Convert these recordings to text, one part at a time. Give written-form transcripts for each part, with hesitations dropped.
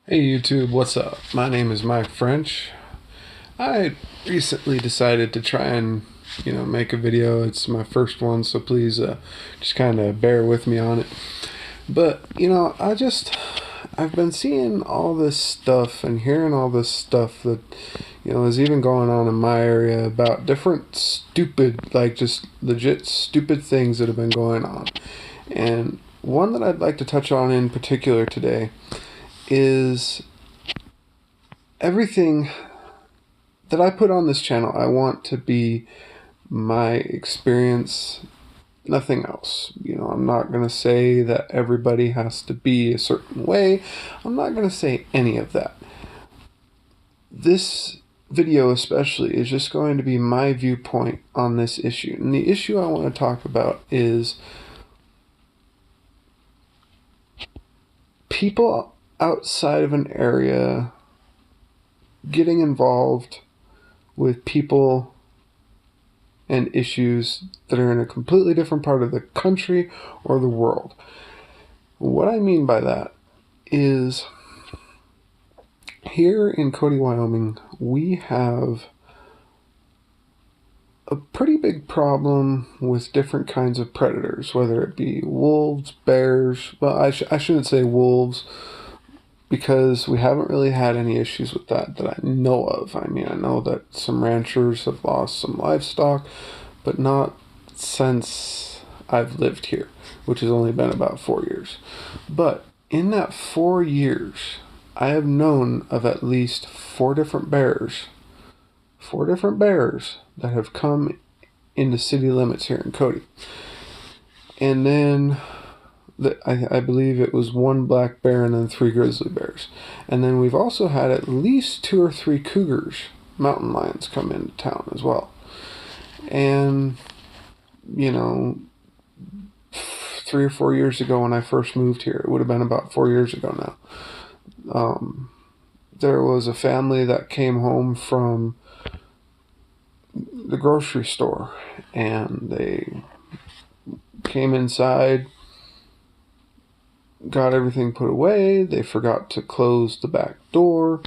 Hey YouTube, what's up? My name is Mike French. I recently decided to try and, make a video. It's my first one, so please just kind of bear with me on it. But, I've been seeing all this stuff and hearing all this stuff that, is even going on in my area about different stupid, like just legit stupid things that have been going on. And one that I'd like to touch on in particular today is everything that I put on this channel. I want to be my experience, nothing else. I'm not going to say that everybody has to be a certain way. I'm not going to say any of that. This video especially is just going to be my viewpoint on this issue. And the issue I want to talk about is people outside of an area getting involved with people and issues that are in a completely different part of the country or the world. What I mean by that is here in Cody, Wyoming, we have a pretty big problem with different kinds of predators, whether it be wolves, bears. Well, I shouldn't say wolves, because we haven't really had any issues with that I know of. I mean, I know that some ranchers have lost some livestock, but not since I've lived here, which has only been about 4 years. But in that 4 years, I have known of at least four different bears that have come into city limits here in Cody. And then I believe it was one black bear and then 3 grizzly bears. And then we've also had at least 2 or 3 cougars, mountain lions, come into town as well. And, 3 or 4 years ago when I first moved here, it would have been about 4 years ago now, there was a family that came home from the grocery store, and they came inside, got everything put away. They forgot to close the back door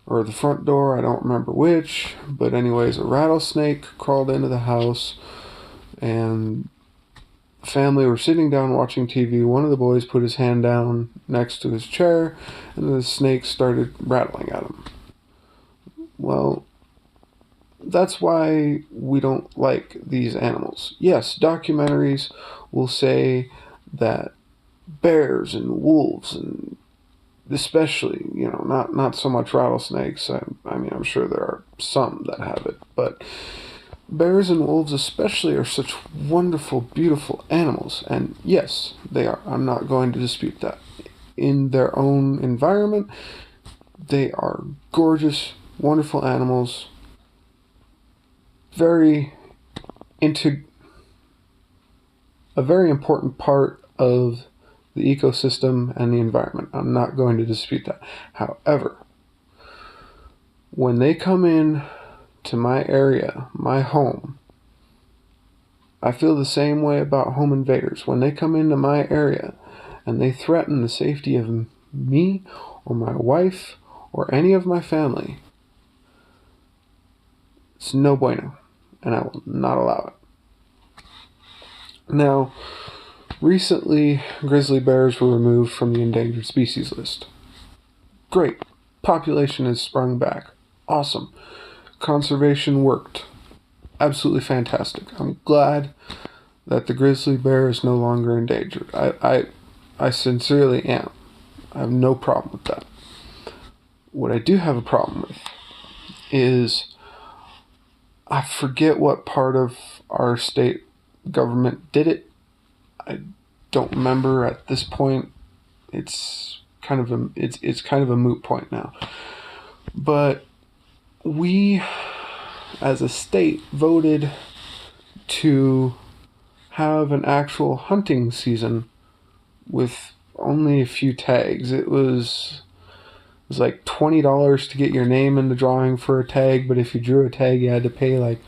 or the front door, I don't remember which, but anyways, a rattlesnake crawled into the house, and the family were sitting down watching TV. One of the boys put his hand down next to his chair, and the snake started rattling at him. Well, that's why we don't like these animals. Yes, documentaries will say that bears and wolves, and especially, not so much rattlesnakes. I mean, I'm sure there are some that have it, but bears and wolves especially are such wonderful, beautiful animals. And yes, they are. I'm not going to dispute that. In their own environment, they are gorgeous, wonderful animals, very a very important part of the ecosystem and the environment. I'm not going to dispute that. However, when they come in to my area, my home, I feel the same way about home invaders. When they come into my area and they threaten the safety of me or my wife or any of my family, it's no bueno, and I will not allow it. Now, recently, grizzly bears were removed from the endangered species list. Great. Population has sprung back. Awesome. Conservation worked. Absolutely fantastic. I'm glad that the grizzly bear is no longer endangered. I sincerely am. I have no problem with that. What I do have a problem with is, I forget what part of our state government did it. I don't remember at this point. It's kind of a moot point now. But we, as a state, voted to have an actual hunting season with only a few tags. It was like $20 to get your name in the drawing for a tag, but if you drew a tag, you had to pay like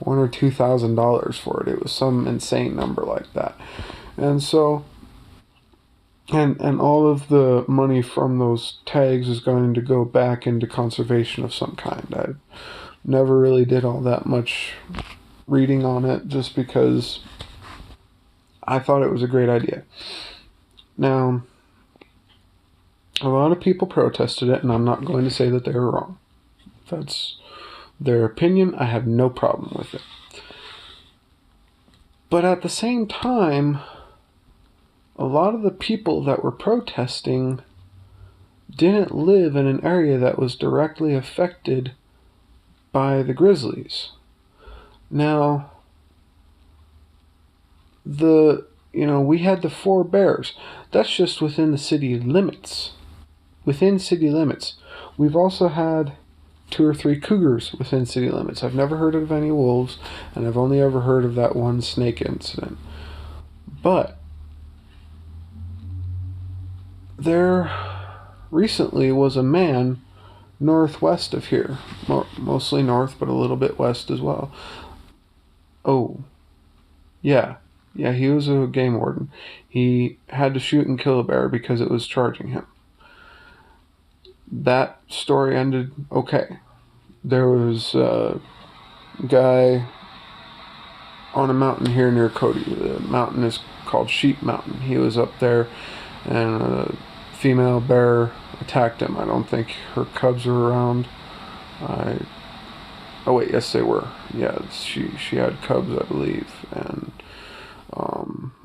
$1,000 or $2,000 for it. It was some insane number like that. And so And all of the money from those tags is going to go back into conservation of some kind. I never really did all that much reading on it just because I thought it was a great idea. Now, a lot of people protested it, and I'm not going to say that they were wrong. That's their opinion. I have no problem with it. But at the same time, a lot of the people that were protesting didn't live in an area that was directly affected by the grizzlies. Now, we had the 4 bears. That's just within the city limits. Within city limits. We've also had 2 or 3 cougars within city limits. I've never heard of any wolves, and I've only ever heard of that one snake incident. But there recently was a man northwest of here, mostly north, but a little bit west as well. Oh, yeah, he was a game warden. He had to shoot and kill a bear because it was charging him. That story ended okay. There was a guy on a mountain here near Cody. The mountain is called Sheep Mountain. He was up there, and a female bear attacked him. I don't think her cubs were around. Oh wait, yes they were. Yeah, she had cubs, I believe, and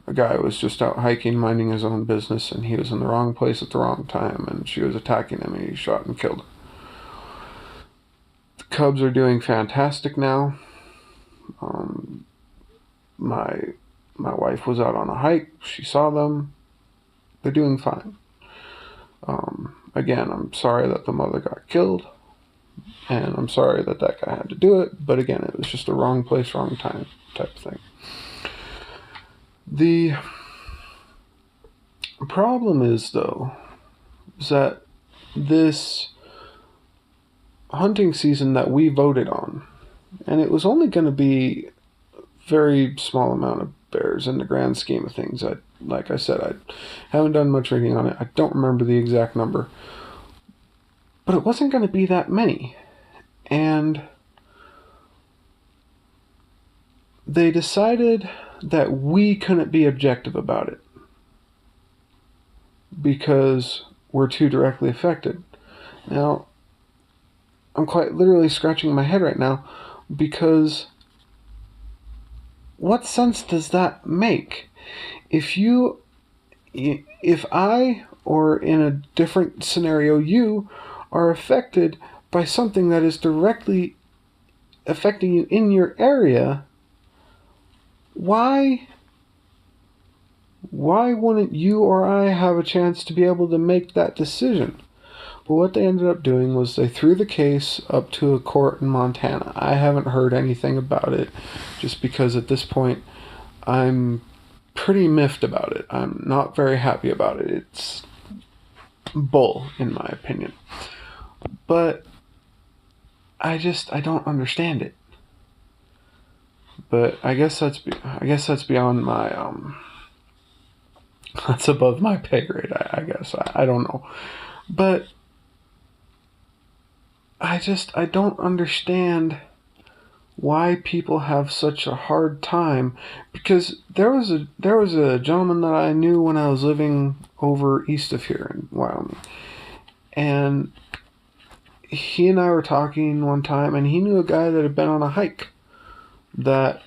a guy was just out hiking, minding his own business, and he was in the wrong place at the wrong time, and she was attacking him, and he shot and killed her. The cubs are doing fantastic now. My wife was out on a hike. She saw them. They're doing fine. Again, I'm sorry that the mother got killed, and I'm sorry that that guy had to do it, but again, it was just the wrong place, wrong time type thing. The problem is, though, is that this hunting season that we voted on, and it was only going to be a very small amount of bears in the grand scheme of things. Like I said, I haven't done much reading on it. I don't remember the exact number. But it wasn't going to be that many. And they decided that we couldn't be objective about it because we're too directly affected. Now, I'm quite literally scratching my head right now because what sense does that make? If I, or in a different scenario, you are affected by something that is directly affecting you in your area, why wouldn't you or I have a chance to be able to make that decision? But what they ended up doing was they threw the case up to a court in Montana. I haven't heard anything about it, just because at this point I'm pretty miffed about it. I'm not very happy about it. It's bull, in my opinion. But I don't understand it. But I guess that's beyond my that's above my pay grade. I guess I don't know, but I don't understand why people have such a hard time, because there was a gentleman that I knew when I was living over east of here in Wyoming, and he and I were talking one time, and he knew a guy that had been on a hike that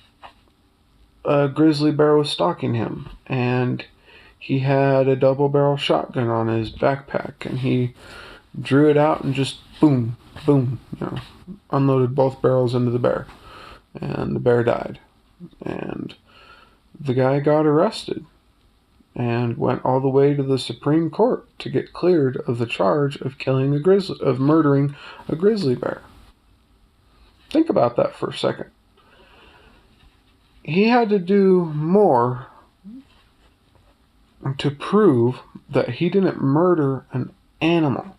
a grizzly bear was stalking him, and he had a double barrel shotgun on his backpack, and he drew it out and just boom, boom, unloaded both barrels into the bear, and the bear died. And the guy got arrested and went all the way to the Supreme Court to get cleared of the charge of murdering a grizzly bear. Think about that for a second. He had to do more to prove that he didn't murder an animal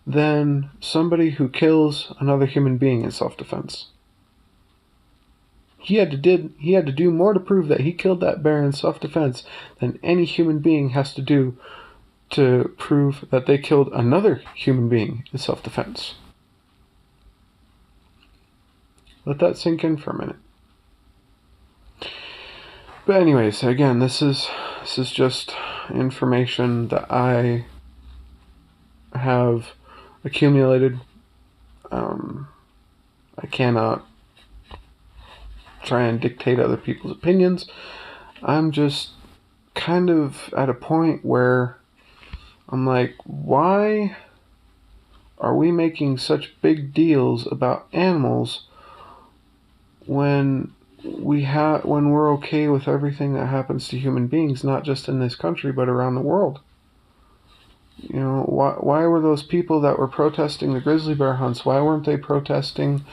than somebody who kills another human being in self-defense. he had to do more to prove that he killed that bear in self-defense than any human being has to do to prove that they killed another human being in self-defense. Let that sink in for a minute. But anyways, again, this is just information that I have accumulated. I cannot try and dictate other people's opinions. I'm just kind of at a point where I'm like, why are we making such big deals about animals when we're okay with everything that happens to human beings, not just in this country but around the world? You know, why were those people that were protesting the grizzly bear hunts, why weren't they protesting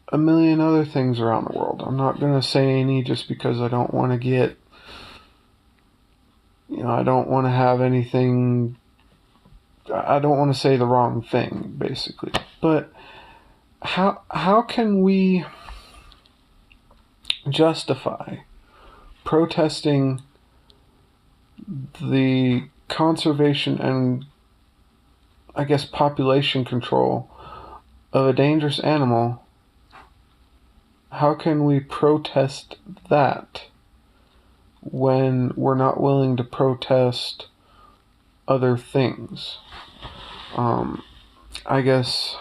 a million other things around the world? I'm not going to say any just because I don't want to get, you know, I don't want to have anything, I don't want to say the wrong thing, basically. But how can we justify protesting the conservation and, I guess, population control of a dangerous animal? How can we protest that when we're not willing to protest other things? I guess,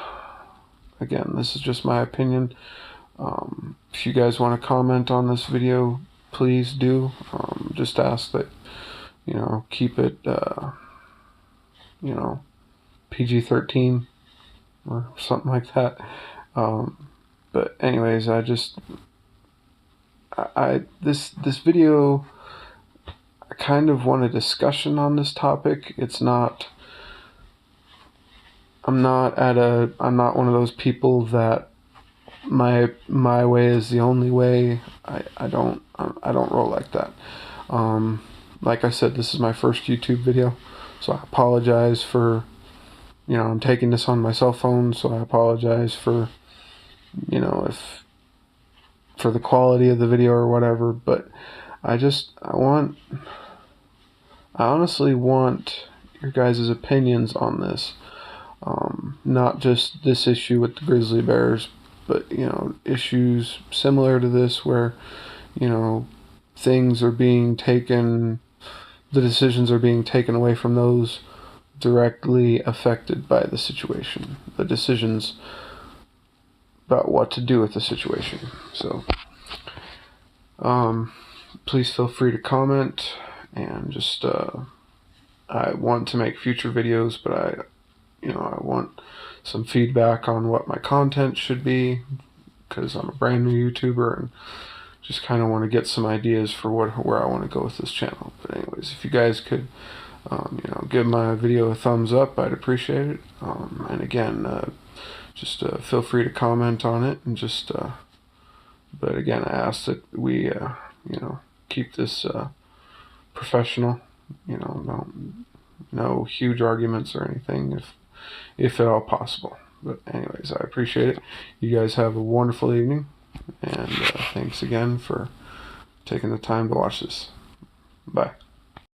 again, this is just my opinion. If you guys want to comment on this video, please do. Just ask that, you know, keep it, you know, PG-13 or something like that. But anyways, this video, I kind of want a discussion on this topic. It's not, I'm not one of those people that my way is the only way. I don't roll like that. Like I said, this is my first YouTube video, so I apologize for, you know, I'm taking this on my cell phone, so I apologize for, you know, for the quality of the video or whatever. But I honestly want your guys' opinions on this. Not just this issue with the grizzly bears, but, you know, issues similar to this where, you know, things are being taken, the decisions are being taken away from those directly affected by the situation, the decisions about what to do with the situation. So, please feel free to comment, and just, I want to make future videos, but I want some feedback on what my content should be, because I'm a brand new YouTuber and just kind of want to get some ideas for where I want to go with this channel. But anyways, if you guys could, you know, give my video a thumbs up, I'd appreciate it. And again, just feel free to comment on it, and just, but again, I ask that we, you know, keep this professional. You know, no huge arguments or anything, if at all possible. But anyways, I appreciate it. You guys have a wonderful evening, and thanks again for taking the time to watch this. Bye.